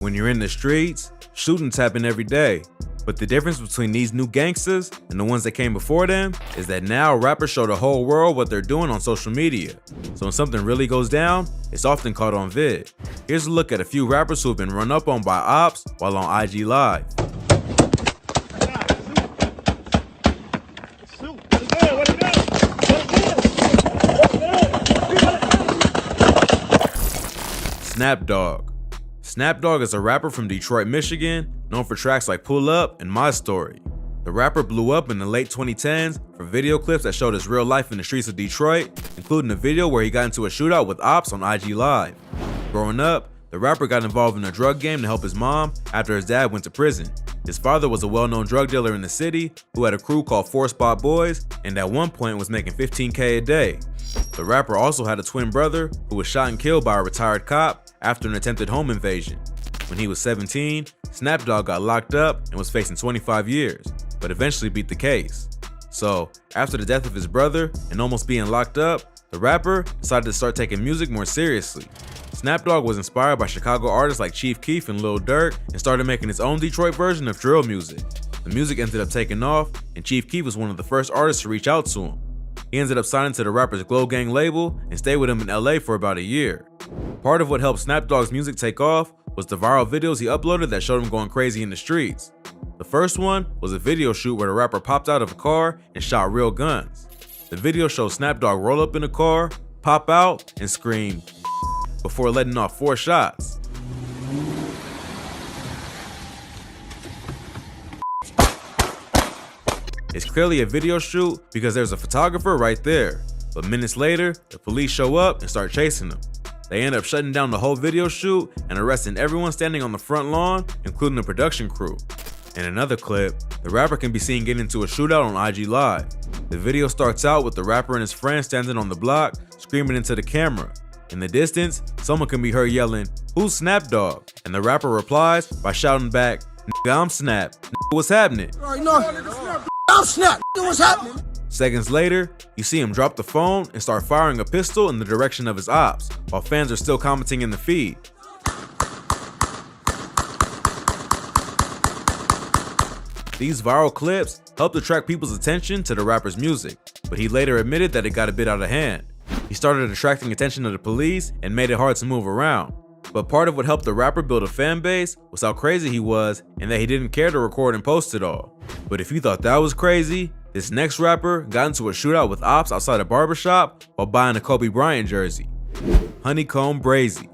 When you're in the streets, shootings happen every day. But the difference between these new gangsters and the ones that came before them is that now rappers show the whole world what they're doing on social media. So when something really goes down, it's often caught on vid. Here's a look at a few rappers who have been run up on by ops while on IG Live. Snap Dogg. Snap Dogg is a rapper from Detroit, Michigan, known for tracks like Pull Up and My Story. The rapper blew up in the late 2010s for video clips that showed his real life in the streets of Detroit, including a video where he got into a shootout with ops on IG Live. Growing up, the rapper got involved in a drug game to help his mom after his dad went to prison. His father was a well-known drug dealer in the city who had a crew called 4 Spot Boys and at one point was making $15K a day. The rapper also had a twin brother who was shot and killed by a retired cop after an attempted home invasion. When he was 17, Snap Dogg got locked up and was facing 25 years, but eventually beat the case. So, after the death of his brother and almost being locked up, the rapper decided to start taking music more seriously. Snap Dogg was inspired by Chicago artists like Chief Keef and Lil Durk and started making his own Detroit version of drill music. The music ended up taking off, and Chief Keef was one of the first artists to reach out to him. He ended up signing to the rapper's Glow Gang label and stayed with him in LA for about a year. Part of what helped Snap Dogg's music take off was the viral videos he uploaded that showed him going crazy in the streets. The first one was a video shoot where the rapper popped out of a car and shot real guns. The video shows Snap Dogg roll up in a car, pop out, and scream before letting off 4 shots. It's clearly a video shoot because there's a photographer right there, but minutes later, the police show up and start chasing him. They end up shutting down the whole video shoot and arresting everyone standing on the front lawn, including the production crew. In another clip, the rapper can be seen getting into a shootout on IG Live. The video starts out with the rapper and his friend standing on the block, screaming into the camera. In the distance, someone can be heard yelling, "Who's Snap Dogg?" And the rapper replies by shouting back, "Nigga, I'm Snap. Nigga, what's happening?" I'm Snap. What's happening? Seconds later, you see him drop the phone and start firing a pistol in the direction of his ops, while fans are still commenting in the feed. These viral clips helped attract people's attention to the rapper's music, but he later admitted that it got a bit out of hand. He started attracting attention to the police and made it hard to move around. But part of what helped the rapper build a fan base was how crazy he was and that he didn't care to record and post it all. But if you thought that was crazy, this next rapper got into a shootout with ops outside a barbershop while buying a Kobe Bryant jersey. Honeycomb Brazy.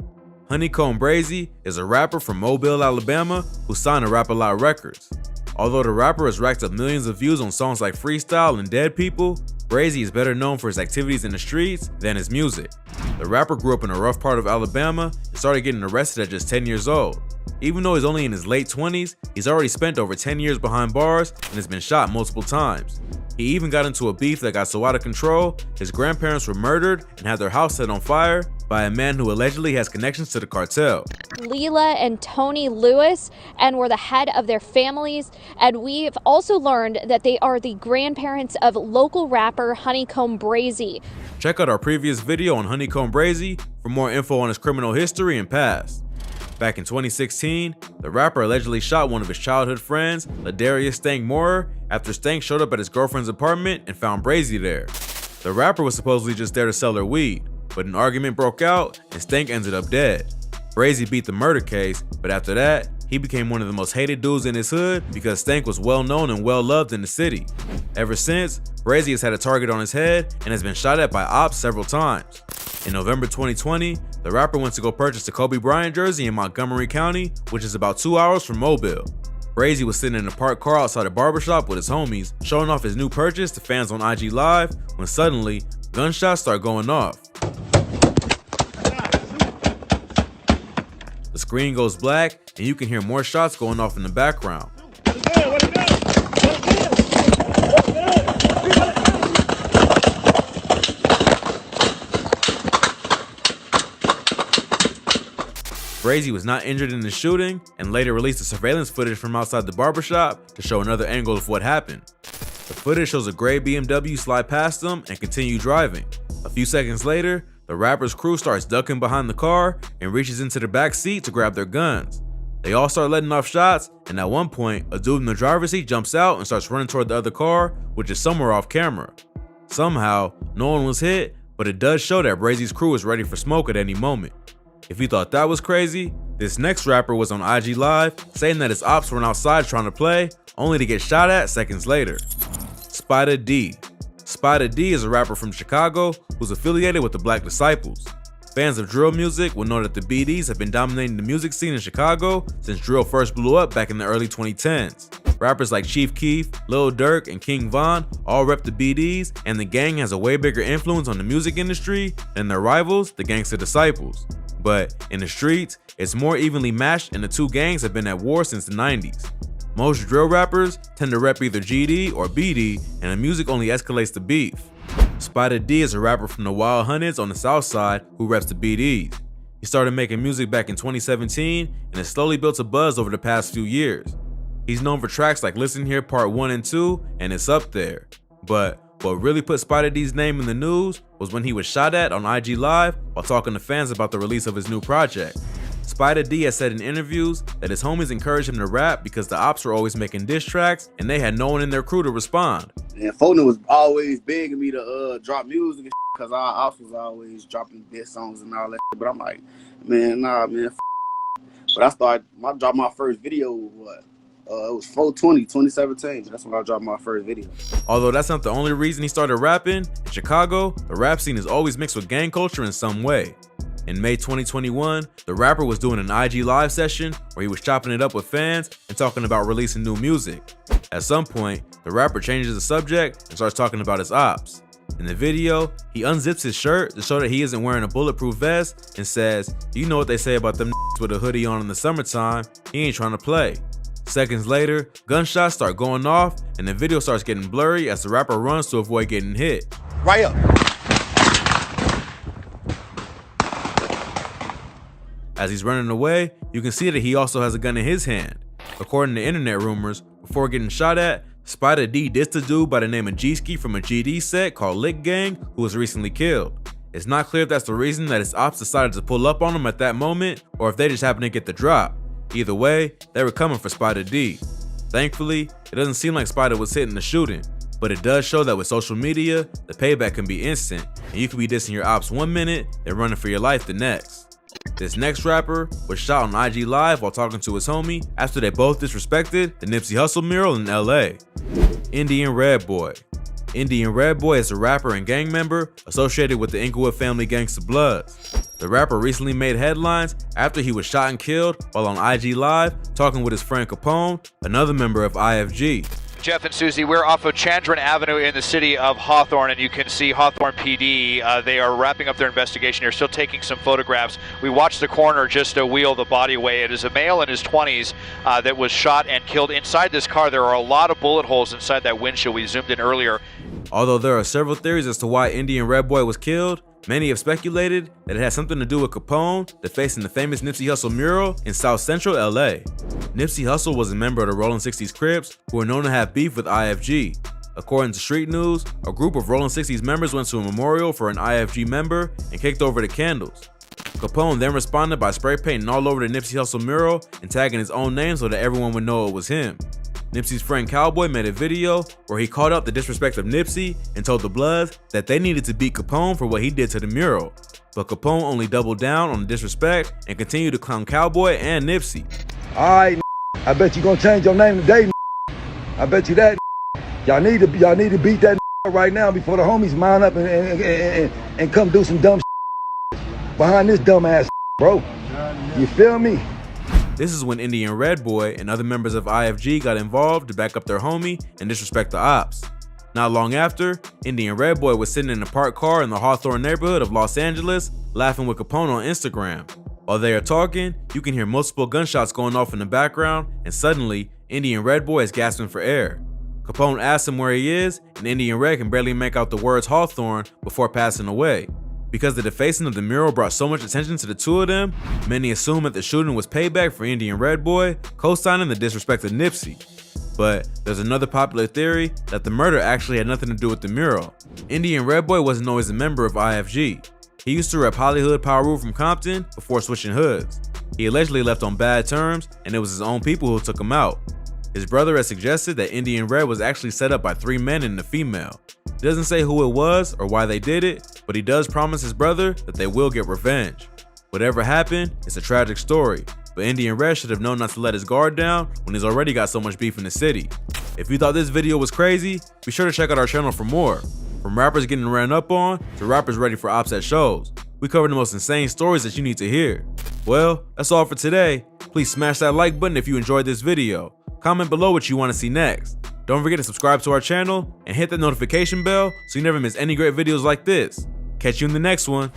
Honeycomb Brazy is a rapper from Mobile, Alabama who signed to Rap-A-Lot Records. Although the rapper has racked up millions of views on songs like Freestyle and Dead People, Brazy is better known for his activities in the streets than his music. The rapper grew up in a rough part of Alabama and started getting arrested at just 10 years old. Even though he's only in his late 20s, he's already spent over 10 years behind bars and has been shot multiple times. He even got into a beef that got so out of control, his grandparents were murdered and had their house set on fire by a man who allegedly has connections to the cartel. Leila and Tony Lewis, and were the head of their families, and we've also learned that they are the grandparents of local rapper Honeycomb Brazy. Check out our previous video on Honeycomb Brazy for more info on his criminal history and past. Back in 2016, the rapper allegedly shot one of his childhood friends, Ladarius Stank Moorer, after Stank showed up at his girlfriend's apartment and found Brazy there. The rapper was supposedly just there to sell her weed, but an argument broke out and Stank ended up dead. Brazy beat the murder case, but after that, he became one of the most hated dudes in his hood because Stank was well known and well loved in the city. Ever since, Brazy has had a target on his head and has been shot at by ops several times. In November 2020, the rapper went to go purchase a Kobe Bryant jersey in Montgomery County, which is about 2 hours from Mobile. Brazy was sitting in a parked car outside a barbershop with his homies, showing off his new purchase to fans on IG Live, when suddenly, gunshots start going off. The screen goes black, and you can hear more shots going off in the background. Brazy was not injured in the shooting and later released the surveillance footage from outside the barbershop to show another angle of what happened. The footage shows a gray BMW slide past them and continue driving. A few seconds later, the rapper's crew starts ducking behind the car and reaches into the back seat to grab their guns. They all start letting off shots, and at one point, a dude in the driver's seat jumps out and starts running toward the other car, which is somewhere off camera. Somehow, no one was hit, but it does show that Brazy's crew is ready for smoke at any moment. If you thought that was crazy, this next rapper was on IG Live saying that his ops were outside trying to play, only to get shot at seconds later. Spider D. Spider D is a rapper from Chicago who's affiliated with the Black Disciples. Fans of drill music will know that the BDs have been dominating the music scene in Chicago since drill first blew up back in the early 2010s. Rappers like Chief Keef, Lil Durk, and King Von all rep the BDs, and the gang has a way bigger influence on the music industry than their rivals, the Gangsta Disciples. But in the streets, it's more evenly matched, and the two gangs have been at war since the 90s. Most drill rappers tend to rep either GD or BD, and the music only escalates the beef. Spider D is a rapper from the Wild Hundreds on the south side who reps the BDs. He started making music back in 2017 and has slowly built a buzz over the past few years. He's known for tracks like Listen Here Part 1 and 2, and it's up there. But what really put Spider D's name in the news was when he was shot at on IG Live while talking to fans about the release of his new project. Spider D has said in interviews that his homies encouraged him to rap because the ops were always making diss tracks and they had no one in their crew to respond. And Foden was always begging me to drop music and because our ops was always dropping diss songs and all that. But I'm like, man, nah, man. But I dropped my first video, it was 2017. That's when I dropped my first video. Although that's not the only reason he started rapping, in Chicago, the rap scene is always mixed with gang culture in some way. In May 2021, the rapper was doing an IG Live session where he was chopping it up with fans and talking about releasing new music. At some point, the rapper changes the subject and starts talking about his ops. In the video, he unzips his shirt to show that he isn't wearing a bulletproof vest and says, "You know what they say about them with a hoodie on in the summertime, he ain't trying to play." Seconds later, gunshots start going off and the video starts getting blurry as the rapper runs to avoid getting hit. Right up. As he's running away, you can see that he also has a gun in his hand. According to internet rumors, before getting shot at, Spider D dissed a dude by the name of G-Ski from a GD set called Lick Gang who was recently killed. It's not clear if that's the reason that his ops decided to pull up on him at that moment or if they just happened to get the drop. Either way, they were coming for Spider D. Thankfully, it doesn't seem like Spider was hitting the shooting, but it does show that with social media, the payback can be instant, and you could be dissing your ops 1 minute and running for your life the next. This next rapper was shot on IG Live while talking to his homie after they both disrespected the Nipsey Hussle mural in LA. Indian Red Boy. Indian Red Boy is a rapper and gang member associated with the Inglewood family Gangsta Bloods. The rapper recently made headlines after he was shot and killed while on IG Live talking with his friend Capone, another member of IFG. Jeff and Susie, we're off of Chandran Avenue in the city of Hawthorne, and you can see Hawthorne PD. They are wrapping up their investigation. They're still taking some photographs. We watched the coroner just wheel the body away. It is a male in his 20s that was shot and killed. Inside this car, there are a lot of bullet holes inside that windshield. We zoomed in earlier. Although there are several theories as to why Indian Red Boy was killed, many have speculated that it had something to do with Capone defacing the famous Nipsey Hussle mural in South Central LA. Nipsey Hussle was a member of the Rolling 60s Crips who are known to have beef with IFG. According to Street News, a group of Rolling 60s members went to a memorial for an IFG member and kicked over the candles. Capone then responded by spray painting all over the Nipsey Hussle mural and tagging his own name so that everyone would know it was him. Nipsey's friend Cowboy made a video where he called out the disrespect of Nipsey and told the Bloods that they needed to beat Capone for what he did to the mural. But Capone only doubled down on the disrespect and continued to clown Cowboy and Nipsey. Alright, I bet you gonna change your name today. I bet you that. Y'all need to beat that right now before the homies mount up and come do some dumb behind this dumb ass, bro. You feel me? This is when Indian Red Boy and other members of IFG got involved to back up their homie and disrespect the ops. Not long after, Indian Red Boy was sitting in a parked car in the Hawthorne neighborhood of Los Angeles, laughing with Capone on Instagram. While they are talking, you can hear multiple gunshots going off in the background, and suddenly, Indian Red Boy is gasping for air. Capone asks him where he is, and Indian Red can barely make out the words Hawthorne before passing away. Because the defacing of the mural brought so much attention to the two of them, many assume that the shooting was payback for Indian Red Boy, co-signing the disrespect of Nipsey. But there's another popular theory that the murder actually had nothing to do with the mural. Indian Red Boy wasn't always a member of IFG. He used to rep Hollywood Power Rule from Compton before switching hoods. He allegedly left on bad terms, and it was his own people who took him out. His brother has suggested that Indian Red was actually set up by 3 men and a female. He doesn't say who it was or why they did it, but he does promise his brother that they will get revenge. Whatever happened, it's a tragic story, but Indian Red should have known not to let his guard down when he's already got so much beef in the city. If you thought this video was crazy, be sure to check out our channel for more. From rappers getting ran up on to rappers ready for ops at shows, we cover the most insane stories that you need to hear. Well, that's all for today. Please smash that like button if you enjoyed this video. Comment below what you want to see next. Don't forget to subscribe to our channel and hit that notification bell so you never miss any great videos like this. Catch you in the next one.